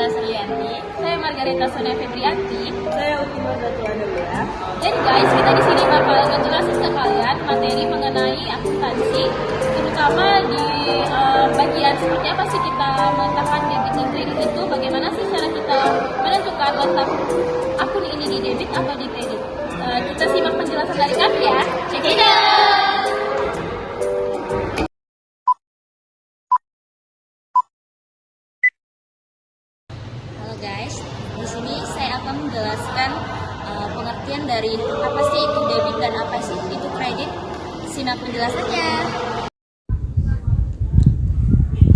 Sulianti. Saya Margarita Sonia Febrianti. Saya Ultima Zatuana Bea. Jadi guys, kita di sini bakal ngejelasin ke kalian materi mengenai akuntansi, terutama di bagian seperti apa sih kita meletakkan debit dan kredit itu, bagaimana sih cara kita menentukan letak akun ini di debit atau di kredit. Kita simak penjelasan dari kami ya. Check it out. Halo guys, di sini saya akan menjelaskan pengertian dari apa sih itu debit dan apa sih itu kredit. Simak penjelasannya.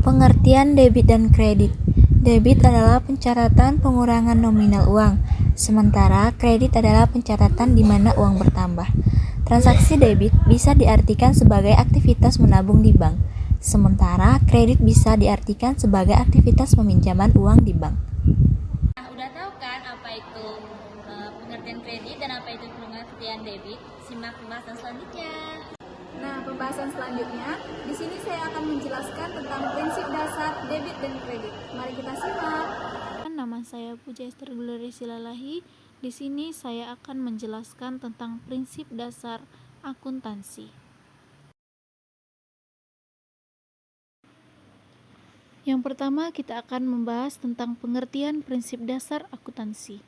Pengertian debit dan kredit. Debit adalah pencatatan pengurangan nominal uang, sementara kredit adalah pencatatan di mana uang bertambah. Transaksi debit bisa diartikan sebagai aktivitas menabung di bank, sementara kredit bisa diartikan sebagai aktivitas peminjaman uang di bank. Nah, udah tahu kan apa itu pengertian kredit dan apa itu pengertian debit? Simak pembahasan selanjutnya. Nah, pembahasan selanjutnya, di sini saya akan menjelaskan tentang prinsip dasar debit dan kredit. Mari kita simak. Nama saya Puja Esther Gloria Silalahi. Di sini saya akan menjelaskan tentang prinsip dasar akuntansi. Yang pertama, kita akan membahas tentang pengertian prinsip dasar akuntansi,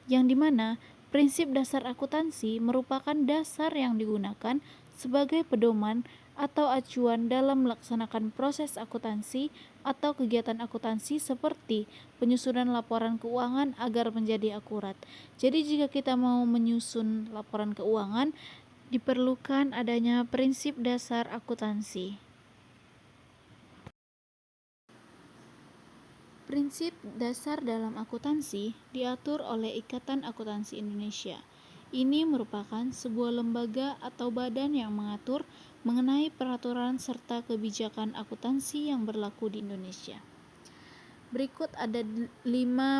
yang dimana prinsip dasar akuntansi merupakan dasar yang digunakan sebagai pedoman atau acuan dalam melaksanakan proses akuntansi atau kegiatan akuntansi seperti penyusunan laporan keuangan agar menjadi akurat. Jadi jika kita mau menyusun laporan keuangan, diperlukan adanya prinsip dasar akuntansi. Prinsip dasar dalam akuntansi diatur oleh Ikatan Akuntansi Indonesia. Ini merupakan sebuah lembaga atau badan yang mengatur mengenai peraturan serta kebijakan akuntansi yang berlaku di Indonesia. Berikut ada 5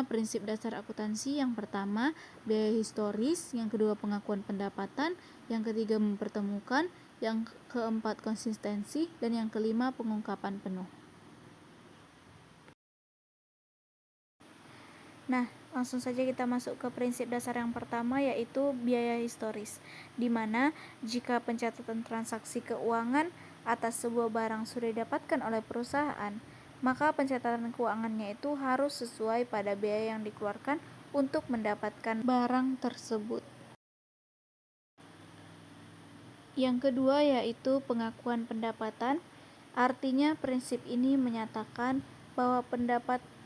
prinsip dasar akuntansi. Yang pertama, biaya historis. Yang kedua, pengakuan pendapatan. Yang ketiga, mempertemukan. Yang keempat, konsistensi. Dan yang kelima, pengungkapan penuh. Nah, langsung saja kita masuk ke prinsip dasar yang pertama, yaitu biaya historis, di mana jika pencatatan transaksi keuangan atas sebuah barang sudah didapatkan oleh perusahaan, maka pencatatan keuangannya itu harus sesuai pada biaya yang dikeluarkan untuk mendapatkan barang tersebut. Yang kedua yaitu pengakuan pendapatan, artinya prinsip ini menyatakan bahwa pendapatan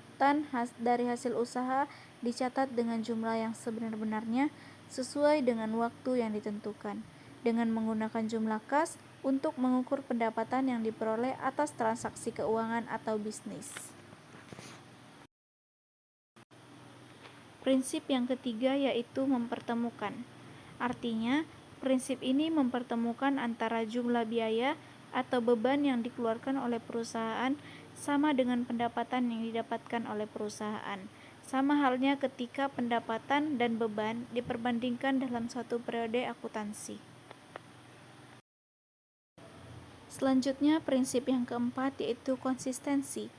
dari hasil usaha dicatat dengan jumlah yang sebenar-benarnya sesuai dengan waktu yang ditentukan, dengan menggunakan jumlah kas untuk mengukur pendapatan yang diperoleh atas transaksi keuangan atau bisnis. Prinsip yang ketiga yaitu mempertemukan. Artinya, prinsip ini mempertemukan antara jumlah biaya atau beban yang dikeluarkan oleh perusahaan sama dengan pendapatan yang didapatkan oleh perusahaan. Sama halnya ketika pendapatan dan beban diperbandingkan dalam suatu periode akuntansi. Selanjutnya, prinsip yang keempat yaitu konsistensi,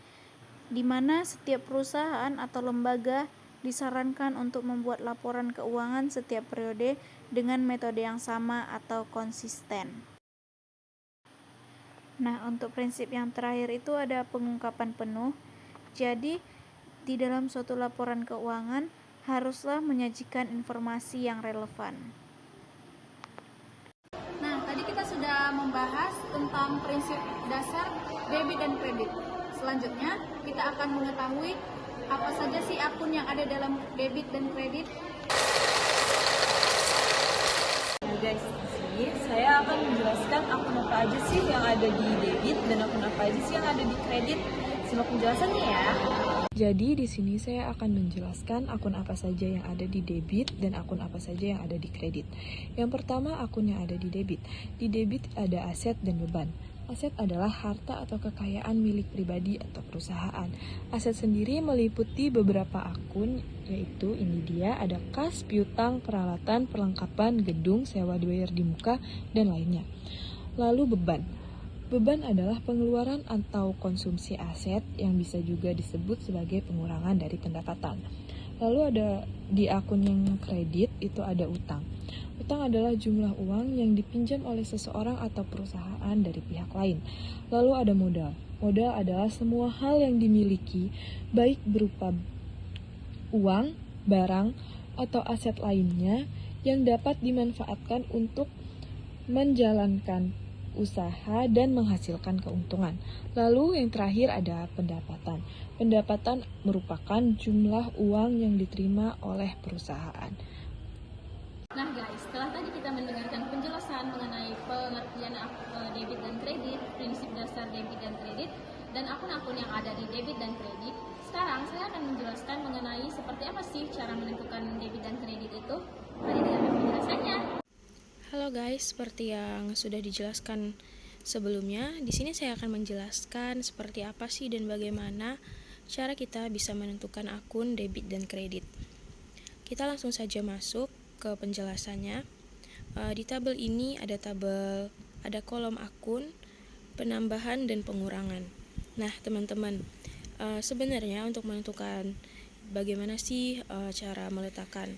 di mana setiap perusahaan atau lembaga disarankan untuk membuat laporan keuangan setiap periode dengan metode yang sama atau konsisten. Nah, untuk prinsip yang terakhir itu ada pengungkapan penuh. Jadi, di dalam suatu laporan keuangan haruslah menyajikan informasi yang relevan. Nah, tadi kita sudah membahas tentang prinsip dasar debit dan kredit. Selanjutnya, kita akan mengetahui apa saja sih akun yang ada dalam debit dan kredit. Nah guys, di sini saya akan menjelaskan akun apa aja sih yang ada di debit dan akun apa aja sih yang ada di kredit. Simak penjelasannya ya. Jadi di sini saya akan menjelaskan akun apa saja yang ada di debit dan akun apa saja yang ada di kredit. Yang pertama, akun yang ada di debit. Di debit ada aset dan beban. Aset adalah harta atau kekayaan milik pribadi atau perusahaan. Aset sendiri meliputi beberapa akun, yaitu ini dia, ada kas, piutang, peralatan, perlengkapan, gedung, sewa dibayar di muka, dan lainnya. Lalu beban. Beban adalah pengeluaran atau konsumsi aset yang bisa juga disebut sebagai pengurangan dari pendapatan. Lalu ada di akun yang kredit itu ada utang. Utang adalah jumlah uang yang dipinjam oleh seseorang atau perusahaan dari pihak lain. Lalu ada modal. Modal adalah semua hal yang dimiliki, baik berupa uang, barang, atau aset lainnya yang dapat dimanfaatkan untuk menjalankan usaha dan menghasilkan keuntungan. Lalu yang terakhir ada pendapatan. Pendapatan merupakan jumlah uang yang diterima oleh perusahaan. Nah guys, setelah tadi kita mendengarkan penjelasan mengenai pengertian debit dan kredit, prinsip dasar debit dan kredit, dan akun-akun yang ada di debit dan kredit, sekarang saya akan menjelaskan mengenai seperti apa sih cara menentukan debit dan kredit itu. Mari dengarkan penjelasannya. Halo guys, seperti yang sudah dijelaskan sebelumnya, di sini saya akan menjelaskan seperti apa sih dan bagaimana cara kita bisa menentukan akun debit dan kredit. Kita langsung saja masuk ke penjelasannya. Di tabel ini ada kolom akun, penambahan dan pengurangan. Nah, teman-teman, sebenarnya untuk menentukan bagaimana sih cara meletakkan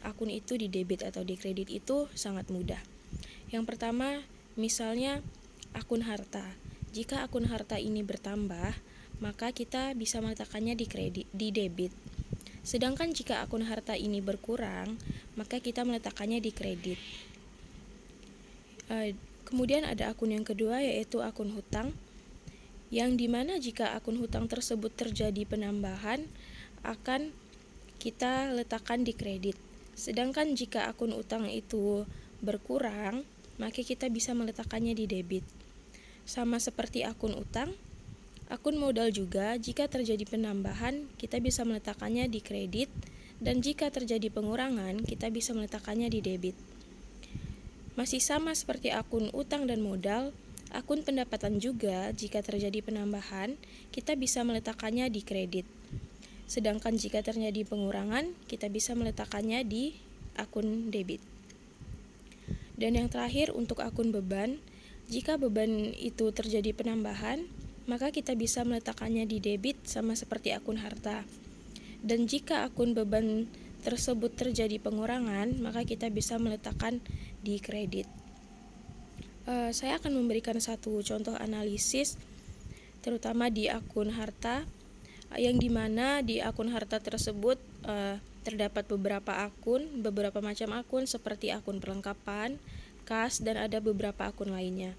akun itu di debit atau di kredit itu sangat mudah. Yang pertama, misalnya akun harta. Jika akun harta ini bertambah, maka kita bisa meletakkannya di debit. Sedangkan jika akun harta ini berkurang, maka kita meletakkannya di kredit. Kemudian ada akun yang kedua, yaitu akun hutang, yang dimana jika akun hutang tersebut terjadi penambahan, akan kita letakkan di kredit. Sedangkan jika akun utang itu berkurang, maka kita bisa meletakkannya di debit. Sama seperti akun utang, akun modal juga, jika terjadi penambahan, kita bisa meletakkannya di kredit, dan jika terjadi pengurangan, kita bisa meletakkannya di debit. Masih sama seperti akun utang dan modal, akun pendapatan juga, jika terjadi penambahan, kita bisa meletakkannya di kredit. Sedangkan jika terjadi pengurangan, kita bisa meletakkannya di akun debit. Dan yang terakhir, untuk akun beban, jika beban itu terjadi penambahan, maka kita bisa meletakkannya di debit sama seperti akun harta. Dan jika akun beban tersebut terjadi pengurangan, maka kita bisa meletakkan di kredit. Saya akan memberikan satu contoh analisis, terutama di akun harta, yang dimana di akun harta tersebut terdapat beberapa macam akun seperti akun perlengkapan, kas, dan ada beberapa akun lainnya.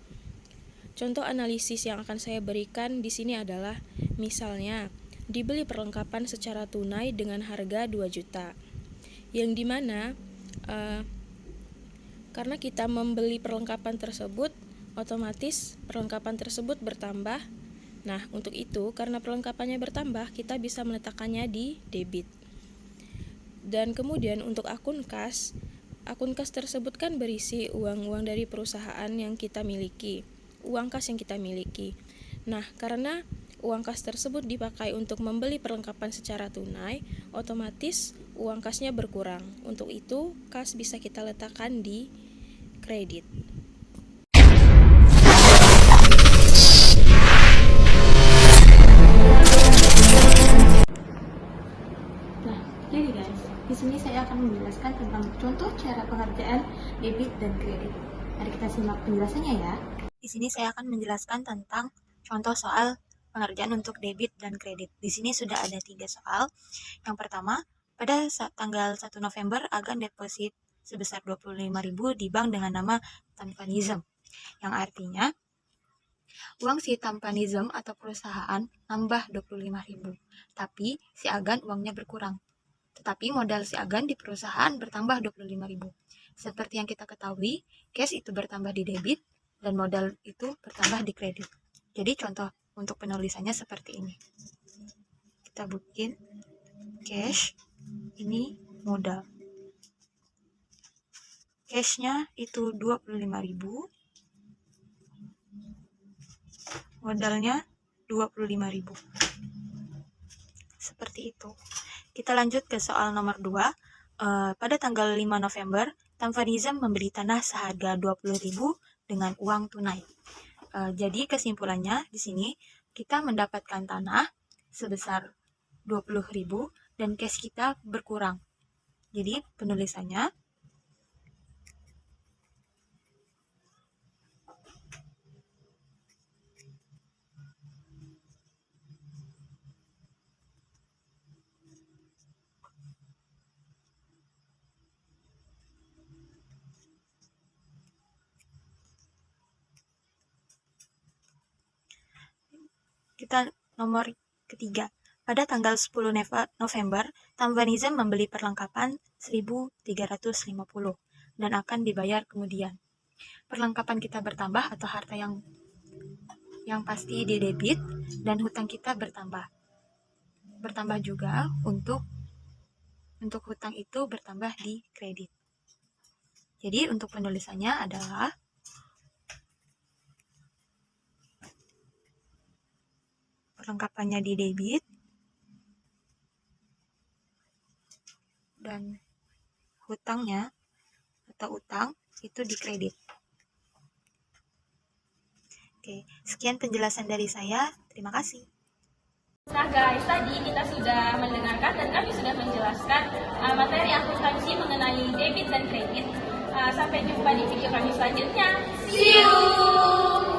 Contoh analisis yang akan saya berikan di sini adalah, misalnya, dibeli perlengkapan secara tunai dengan harga 2 juta. Yang dimana, karena kita membeli perlengkapan tersebut, otomatis perlengkapan tersebut bertambah. Nah, untuk itu, karena perlengkapannya bertambah, kita bisa meletakkannya di debit. Dan kemudian untuk akun kas tersebut kan berisi uang-uang dari perusahaan yang kita miliki. Uang kas yang kita miliki. Nah, karena uang kas tersebut dipakai untuk membeli perlengkapan secara tunai, otomatis uang kasnya berkurang. Untuk itu, kas bisa kita letakkan di kredit. Nah, jadi guys, di sini saya akan menjelaskan tentang contoh cara pengerjaan debit dan kredit. Mari kita simak penjelasannya ya. Di sini saya akan menjelaskan tentang contoh soal pengerjaan untuk debit dan kredit. Di sini sudah ada 3 soal. Yang pertama, pada tanggal 1 November Agan deposit sebesar 25.000 di bank dengan nama Tampanism. Yang artinya, uang si Tampanism atau perusahaan nambah 25.000. Tapi si Agan uangnya berkurang. Tetapi modal si Agan di perusahaan bertambah 25.000. Seperti yang kita ketahui, cash itu bertambah di debit, dan modal itu bertambah di kredit. Jadi contoh untuk penulisannya seperti ini. Kita bikin cash, ini modal. Cashnya itu 25.000, modalnya 25.000. Seperti itu. Kita lanjut ke soal nomor 2. Pada tanggal 5 November, Tampanism membeli tanah seharga 20.000 dengan uang tunai. Jadi kesimpulannya di sini kita mendapatkan tanah sebesar 20.000 dan cash kita berkurang. Jadi penulisannya kita nomor ketiga. Pada tanggal 10 November, Tambanism membeli perlengkapan 1.350 dan akan dibayar kemudian. Perlengkapan kita bertambah atau harta yang pasti di debit dan hutang kita bertambah. Bertambah juga untuk hutang itu bertambah di kredit. Jadi untuk penulisannya adalah perlengkapannya di debit dan hutangnya atau utang itu di kredit. Oke, sekian penjelasan dari saya. Terima kasih. Nah guys, tadi kita sudah mendengarkan dan kami sudah menjelaskan materi akuntansi mengenai debit dan kredit. Sampai jumpa di video kami selanjutnya. See you!